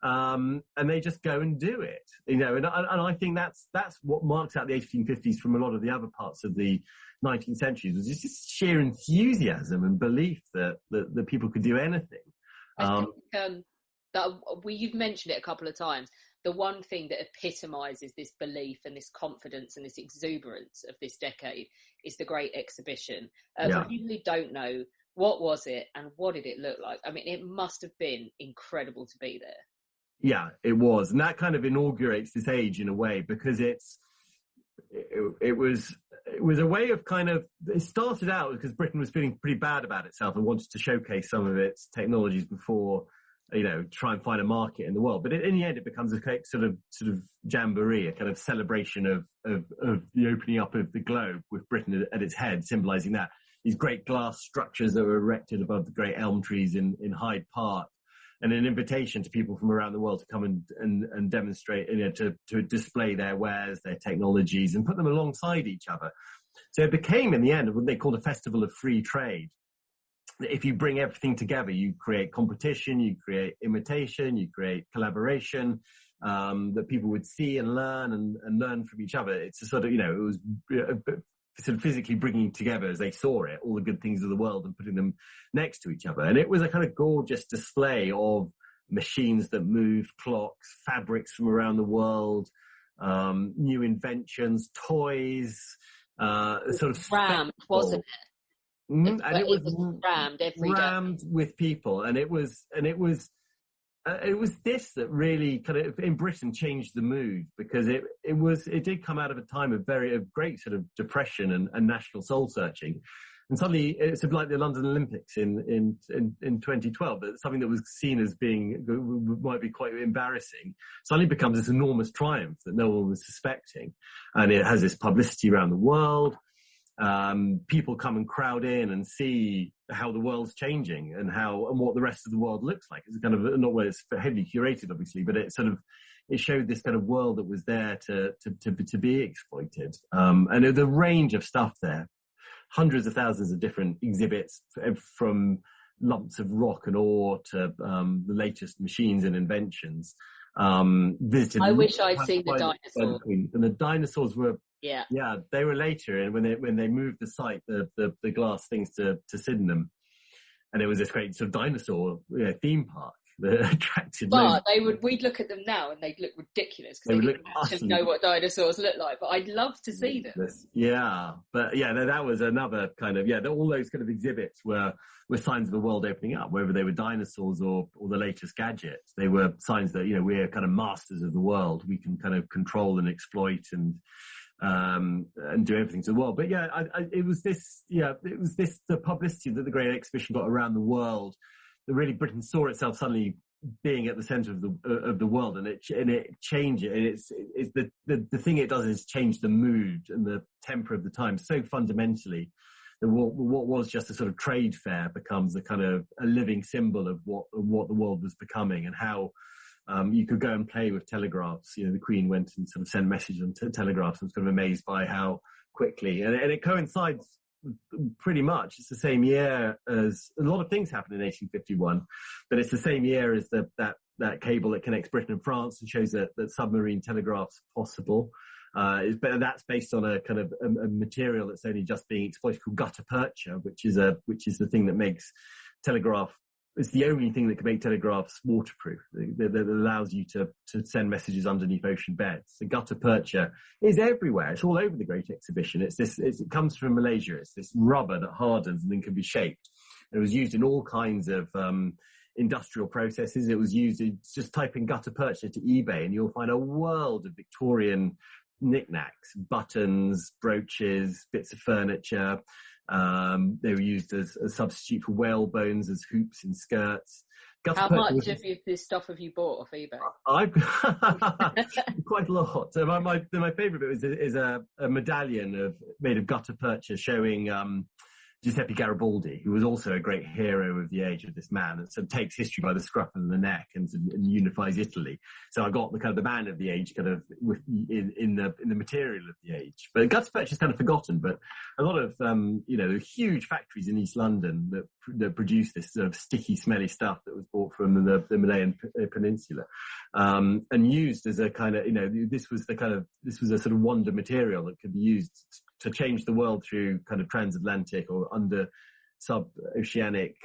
And they just go and do it, and I think that's what marks out the 1850s from a lot of the other parts of the 19th century, was just sheer enthusiasm and belief that people could do anything.
I think you've mentioned it a couple of times. The one thing that epitomizes this belief and this confidence and this exuberance of this decade is the Great Exhibition. For people who don't know, what was it and what did it look like? I mean, it must have been incredible to be there.
Yeah, it was. And that kind of inaugurates this age in a way, because it was a way of it started out because Britain was feeling pretty bad about itself and wanted to showcase some of its technologies before, try and find a market in the world. But in the end, it becomes a sort of jamboree, a kind of celebration of the opening up of the globe with Britain at its head, symbolizing that. These great glass structures that were erected above the great elm trees in Hyde Park, and an invitation to people from around the world to come and demonstrate, to display their wares, their technologies, and put them alongside each other. So it became, in the end, what they called a festival of free trade. If you bring everything together, you create competition, you create imitation, you create collaboration, that people would see and learn and learn from each other. It's a sort of, it was sort of physically bringing together, as they saw it, all the good things of the world and putting them next to each other. And it was a kind of gorgeous display of machines that moved, clocks, fabrics from around the world, new inventions, toys, sort of
rammed, wasn't it?
And it was
rammed every day.
Rammed with people, and it was this that really kind of in Britain changed the mood, because it did come out of a time of great sort of depression and national soul searching. And suddenly, it's like the London Olympics in 2012, but something that was seen as being, might be quite embarrassing, suddenly becomes this enormous triumph that no one was suspecting. And it has this publicity around the world. People come and crowd in and see how the world's changing and what the rest of the world looks like. It's kind of, not where it's heavily curated, obviously, but it showed this kind of world that was there to be exploited. And the range of stuff there, hundreds of thousands of different exhibits, from lumps of rock and ore to the latest machines and inventions. Visited.
I wish I'd seen the dinosaurs.
And the dinosaurs were,
yeah,
they were later. And when they moved the site, the glass things to Sydenham, and there was this great sort of dinosaur theme park that attracted.
But we'd look at them now and they'd look ridiculous because they didn't actually know what dinosaurs look like. But I'd love to see them.
Yeah, but that was another kind of all those kind of exhibits were signs of the world opening up, whether they were dinosaurs or the latest gadgets. They were signs that we're kind of masters of the world. We can kind of control and exploit and do everything to the world. But it was the publicity that the Great Exhibition got around the world. That really Britain saw itself suddenly being at the centre of the world, and it changed it. And it's the thing it does is change the mood and the temper of the time so fundamentally that what was just a sort of trade fair becomes a kind of a living symbol of what the world was becoming, and how you could go and play with telegraphs. The Queen went and sort of sent messages on telegraphs, and was kind of amazed by how quickly, and it coincides pretty much. It's the same year as a lot of things happened in 1851, but it's the same year as that cable that connects Britain and France and shows that submarine telegraph's possible. But that's based on a kind of a material that's only just being exploited called gutta percha, which is the thing that makes telegraph. It's the only thing that can make telegraphs waterproof, that allows you to send messages underneath ocean beds. The gutta percha is everywhere. It's all over the Great Exhibition. It comes from Malaysia. It's this rubber that hardens and then can be shaped. It was used in all kinds of industrial processes. It was used, just type in gutta percha to eBay and you'll find a world of Victorian knickknacks, buttons, brooches, bits of furniture. They were used as a substitute for whale bones, as hoops in skirts.
How much of this stuff have you bought off eBay?
I've quite a lot. So my favourite bit is a medallion made of gutta percha showing Giuseppe Garibaldi, who was also a great hero of the age of this man, and sort of takes history by the scruff of the neck and unifies Italy. So I got the kind of the man of the age kind of in the material of the age. But gutta percha is kind of forgotten, but a lot of huge factories in East London that produce this sort of sticky, smelly stuff that was brought from the Malayan Peninsula, and used as a kind of this was a sort of wonder material that could be used to change the world through kind of transatlantic or under sub-oceanic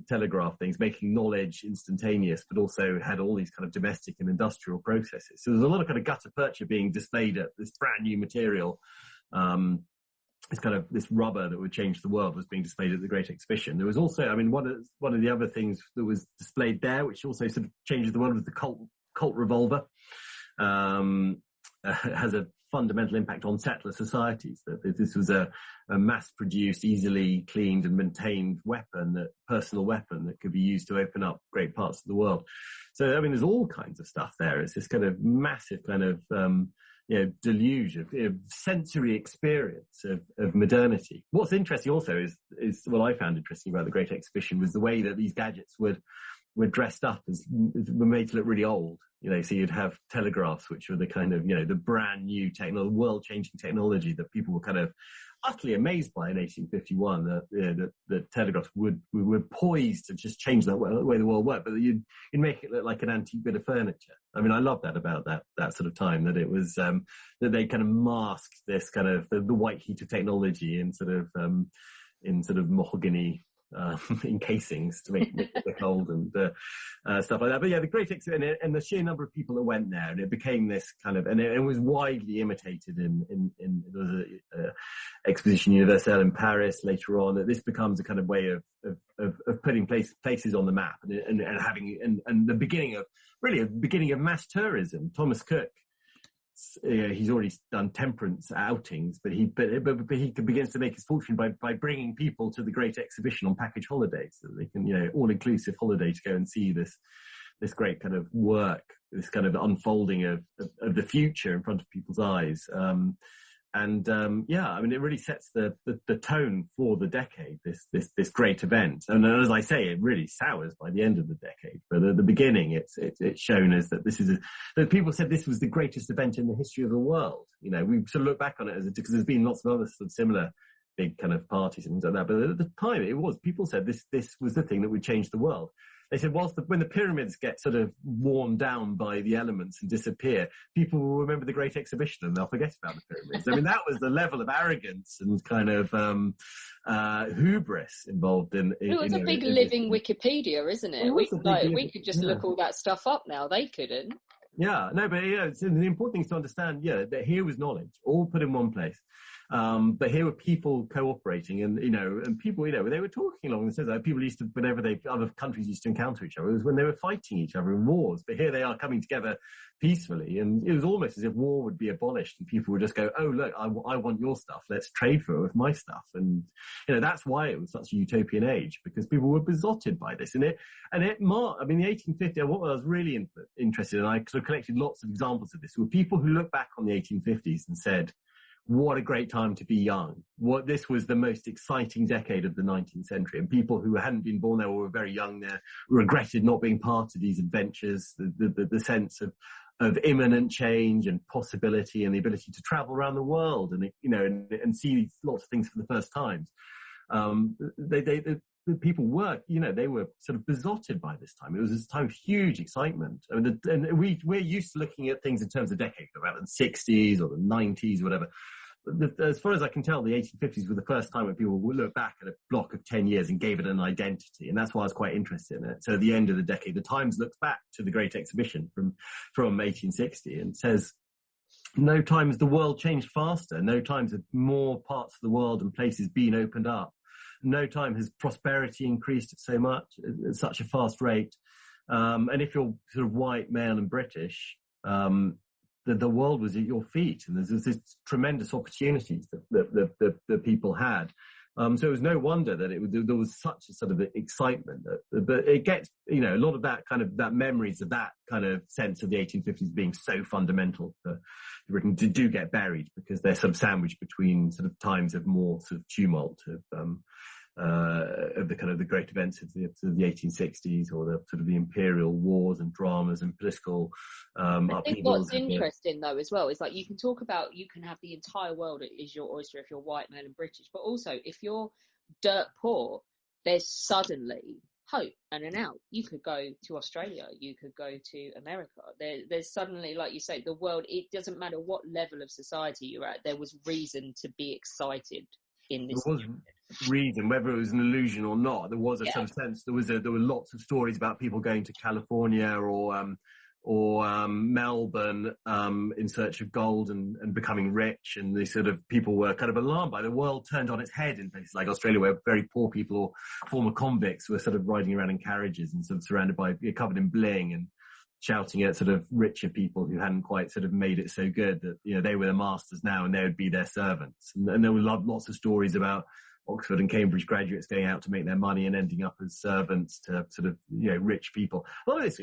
telegraph things, making knowledge instantaneous, but also had all these kind of domestic and industrial processes. So there's a lot of kind of gutta percha being displayed at this brand new material. This kind of this rubber that would change the world was being displayed at the Great Exhibition. There was also, one of the other things that was displayed there, which also sort of changes the world, was the Colt revolver. Has a fundamental impact on settler societies. That this was a mass-produced, easily cleaned and maintained personal weapon that could be used to open up great parts of the world. So, there's all kinds of stuff there. It's this kind of massive kind of, deluge of sensory experience of modernity. What's interesting also is what I found interesting about the Great Exhibition was the way that these gadgets were dressed up were made to look really old. So you'd have telegraphs, which were the kind of, the brand new world-changing technology that people were kind of utterly amazed by in 1851, that telegraphs were poised to just change the way the world worked, but you'd make it look like an antique bit of furniture. I love that about that sort of time, that it was, that they kind of masked this kind of, the white heat of technology in sort of mahogany in casings to make it look old and stuff like that. But yeah, the Great Exhibition and the sheer number of people that went there, and it became this kind of, and it was widely imitated in there was a Exposition Universelle in Paris later on. That this becomes a kind of way of putting places on the map and having and the beginning of mass tourism. Thomas Cook. He's already done temperance outings, but he begins to make his fortune by bringing people to the Great Exhibition on package holidays, so they can, all-inclusive holiday to go and see this great kind of work, this kind of unfolding of the future in front of people's eyes. It really sets the tone for the decade, this great event. And as I say, it really sours by the end of the decade. But at the beginning, it's shown as that that people said this was the greatest event in the history of the world. We sort of look back on it because there's been lots of other sort of similar big kind of parties and things like that. But at the time, people said this was the thing that would change the world. They said, when the pyramids get sort of worn down by the elements and disappear, people will remember the Great Exhibition and they'll forget about the pyramids. I mean, that was the level of arrogance and kind of hubris involved in.
It was a big living Wikipedia, isn't it? We could just look all that stuff up now. They couldn't.
Yeah, no, but the important thing is to understand, that here was knowledge, all put in one place. But here were people cooperating and people, they were talking along the lines. People used to, other countries used to encounter each other, it was when they were fighting each other in wars. But here they are coming together peacefully. And it was almost as if war would be abolished and people would just go, oh, look, I want your stuff. Let's trade for it with my stuff. And, that's why it was such a utopian age, because people were besotted by this. The 1850, what I was really interested in, I sort of collected lots of examples of this, were people who look back on the 1850s and said, what a great time to be young. This was the most exciting decade of the 19th century. And people who hadn't been born there or were very young there regretted not being part of these adventures, the sense of imminent change and possibility and the ability to travel around the world and see lots of things for the first times. The people were, they were sort of besotted by this time. It was this time of huge excitement. And we're used to looking at things in terms of decades, about the 60s or the 90s or whatever. As far as I can tell, the 1850s were the first time when people would look back at a block of 10 years and gave it an identity. And that's why I was quite interested in it. So at the end of the decade, the Times looks back to the Great Exhibition from 1860 and says, no time has the world changed faster. No times have more parts of the world and places been opened up. No time has prosperity increased at such a fast rate. And if you're sort of white, male and British, the world was at your feet, and there's this tremendous opportunities that people had. So it was no wonder that there was such a sort of excitement. But it gets, a lot of that memories of that kind of sense of the 1850s being so fundamental for Britain do get buried, because they're sort of sandwiched between sort of times of more sort of tumult of the kind of the great events of the 1860s, or the sort of the imperial wars and dramas and political upheavals.
I think what's interesting though as well is, like, you can have the entire world is your oyster if you're white, male and British, but also if you're dirt poor, there's suddenly hope and an out. You could go to Australia, you could go to America. There's suddenly, like you say, the world, it doesn't matter what level of society you're at, there was reason to be excited in this.
There was reason, whether it was an illusion or not. There was a sort of sense. There were lots of stories about people going to California or Melbourne in search of gold and becoming rich, and the sort of people were kind of alarmed by the world turned on its head in places like Australia, where very poor people or former convicts were sort of riding around in carriages and sort of surrounded by, covered in bling, and shouting at sort of richer people who hadn't quite sort of made it so good that, they were the masters now and they would be their servants. And there were lots of stories about Oxford and Cambridge graduates going out to make their money and ending up as servants to sort of, rich people. A lot of this,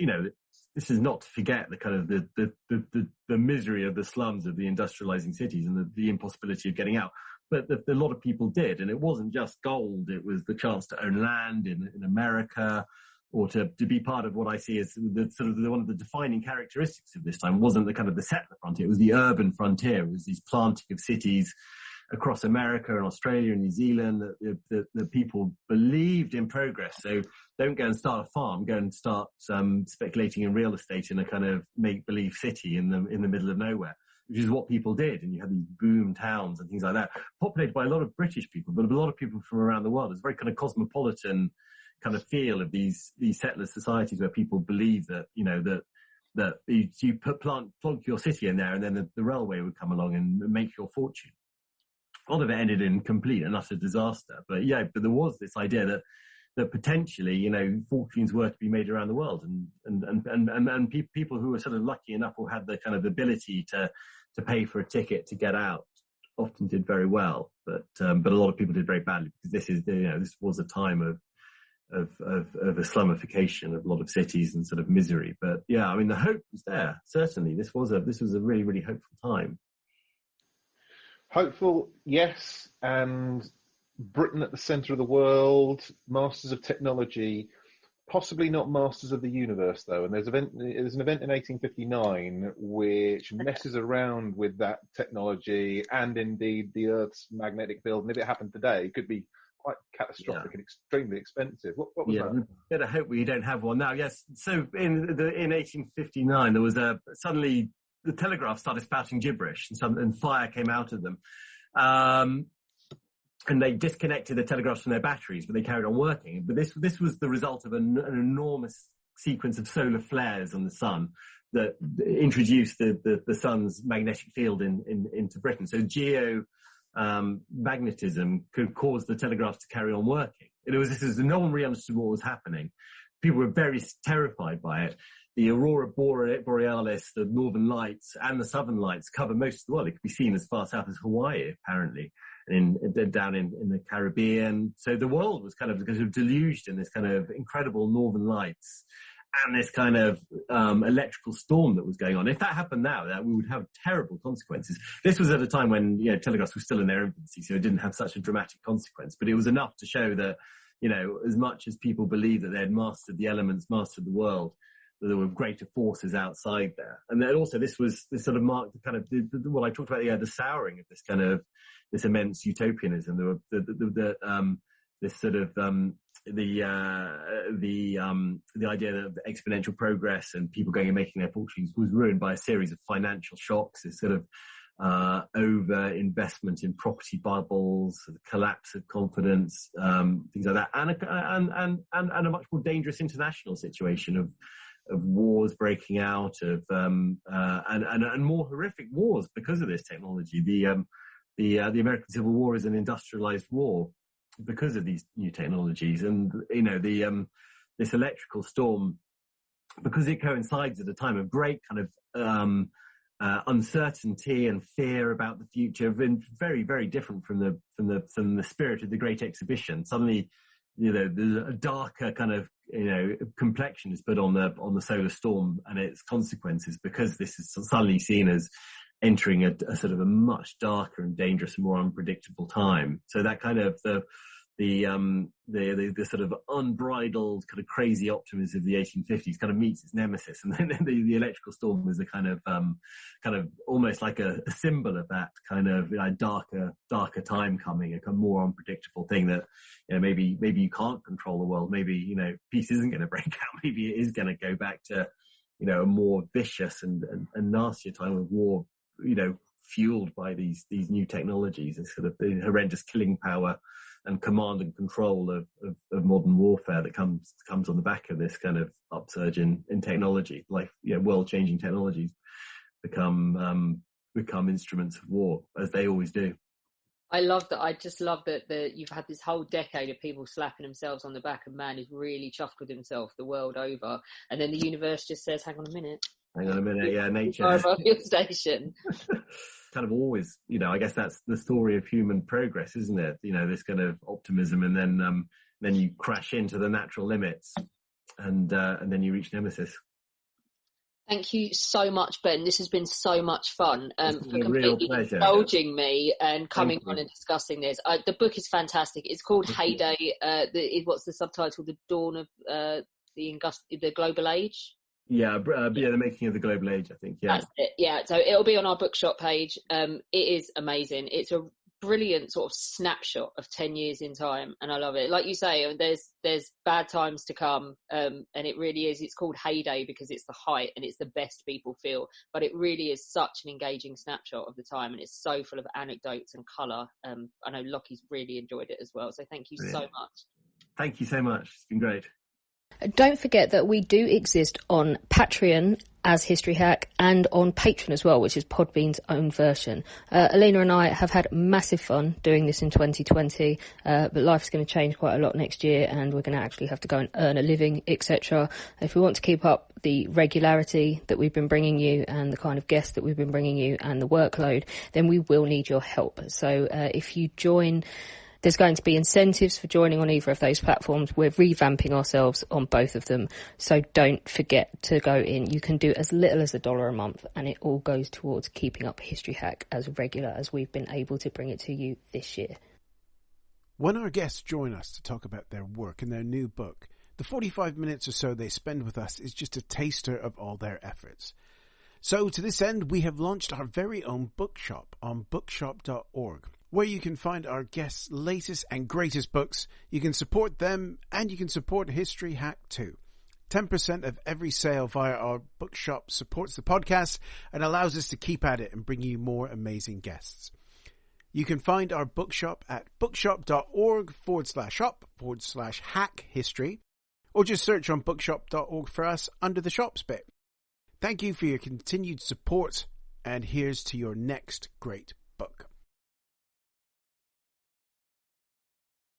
this is not to forget the kind of the misery of the slums of the industrializing cities and the impossibility of getting out. But a lot of people did, and it wasn't just gold. It was the chance to own land in America, or to be part of what I see as one of the defining characteristics of this time. It wasn't the kind of the settler frontier, it was the urban frontier. It was these planting of cities across America and Australia and New Zealand that people believed in progress. So don't go and start a farm, go and start speculating in real estate in a kind of make-believe city in the middle of nowhere. which is what people did. And you had these boom towns and things like that, populated by a lot of British people, but a lot of people from around the world. It's a very kind of cosmopolitan kind of feel of these settler societies where people believe that, that you plonk your city in there and then the railway would come along and make your fortune. A lot of it ended in complete and utter disaster. But there was this idea that potentially, fortunes were to be made around the world, and people who were sort of lucky enough or had the kind of ability to pay for a ticket to get out often did very well. But a lot of people did very badly, because this was a time of Islamification of a lot of cities and sort of misery. But the hope was there. Certainly, this was a really, really hopeful time.
Hopeful, yes, and Britain at the centre of the world, masters of technology, possibly not masters of the universe, though. And there's an event in 1859 which messes around with that technology and indeed the Earth's magnetic field. And if it happened today, it could be quite catastrophic and extremely expensive. What was that?
We better hope we don't have one now. Yes. So in 1859, there was suddenly the telegraph started spouting gibberish, and fire came out of them. And they disconnected the telegraphs from their batteries, but they carried on working. But this was the result of an enormous sequence of solar flares on the sun that introduced the sun's magnetic field into Britain. So magnetism could cause the telegraphs to carry on working. No one really understood what was happening. People were very terrified by it. The aurora borealis, the northern lights, and the southern lights cover most of the world. It could be seen as far south as Hawaii, apparently, and down in the Caribbean. So the world was kind of deluged in this kind of incredible northern lights and this kind of electrical storm that was going on. If that happened now, that we would have terrible consequences. This was at a time when telegraphs were still in their infancy, so it didn't have such a dramatic consequence. But it was enough to show that, as much as people believed that they had mastered the elements, mastered the world, that there were greater forces outside there. And then also this sort of marked the kind of what I talked about, the souring of this immense utopianism. There were this sort of the idea that exponential progress and people going and making their fortunes was ruined by a series of financial shocks, this sort of over investment in property bubbles, the collapse of confidence, things like that, and a much more dangerous international situation of wars breaking out, and more horrific wars because of this technology. The American Civil War is an industrialized war because of these new technologies, and this electrical storm, because it coincides at a time of great kind of uncertainty and fear about the future, been very, very different from the spirit of the Great Exhibition. Suddenly, there's a darker kind of complexion is put on the solar storm and its consequences, because this is suddenly seen as entering a sort of a much darker and dangerous and more unpredictable time. So that kind of the sort of unbridled kind of crazy optimism of the 1850s kind of meets its nemesis, and then the electrical storm is a kind of almost like a symbol of that kind of darker time coming, a kind of more unpredictable thing that maybe you can't control the world, maybe peace isn't going to break out, maybe it is going to go back to a more vicious and nastier time of war, fueled by these new technologies and sort of the horrendous killing power and command and control of modern warfare that comes on the back of this kind of upsurge in technology. Like, world-changing technologies become instruments of war, as they always do.
I love that. I just love that you've had this whole decade of people slapping themselves on the back, and man is really chuffed with himself the world over. And then the universe just says, hang on a minute,
yeah, nature.
Your station.
Kind of always, I guess that's the story of human progress, isn't it? This kind of optimism, and then you crash into the natural limits, and then you reach nemesis. Thank
you so much, Ben. This has been so much fun.
For completely
indulging me and coming on and discussing this. The book is fantastic. It's called Heyday. What's the subtitle? The Dawn of the Global Age.
Yeah, the making of the global age, I think. Yeah,
that's it. Yeah, so it'll be on our bookshop page. It is amazing. It's a brilliant sort of snapshot of 10 years in time, and I love it. Like you say, there's bad times to come, and it really is. It's called Heyday because it's the height and it's the best people feel, but it really is such an engaging snapshot of the time, and it's so full of anecdotes and colour. I know Lockie's really enjoyed it as well, so thank you so much.
Thank you so much. It's been great.
Don't forget that we do exist on Patreon as History Hack and on Patreon as well, which is Podbean's own version. Alina and I have had massive fun doing this in 2020, but life's going to change quite a lot next year and we're going to actually have to go and earn a living, etc. If we want to keep up the regularity that we've been bringing you and the kind of guests that we've been bringing you and the workload, then we will need your help. So if you join... There's going to be incentives for joining on either of those platforms. We're revamping ourselves on both of them. So don't forget to go in. You can do as little as $1 a month, and it all goes towards keeping up History Hack as regular as we've been able to bring it to you this year.
When our guests join us to talk about their work and their new book, the 45 minutes or so they spend with us is just a taster of all their efforts. So to this end, we have launched our very own bookshop on bookshop.org. where you can find our guests' latest and greatest books. You can support them and you can support History Hack too. 10% of every sale via our bookshop supports the podcast and allows us to keep at it and bring you more amazing guests. You can find our bookshop at bookshop.org/shop/hack history, or just search on bookshop.org for us under the shops bit. Thank you for your continued support, and here's to your next great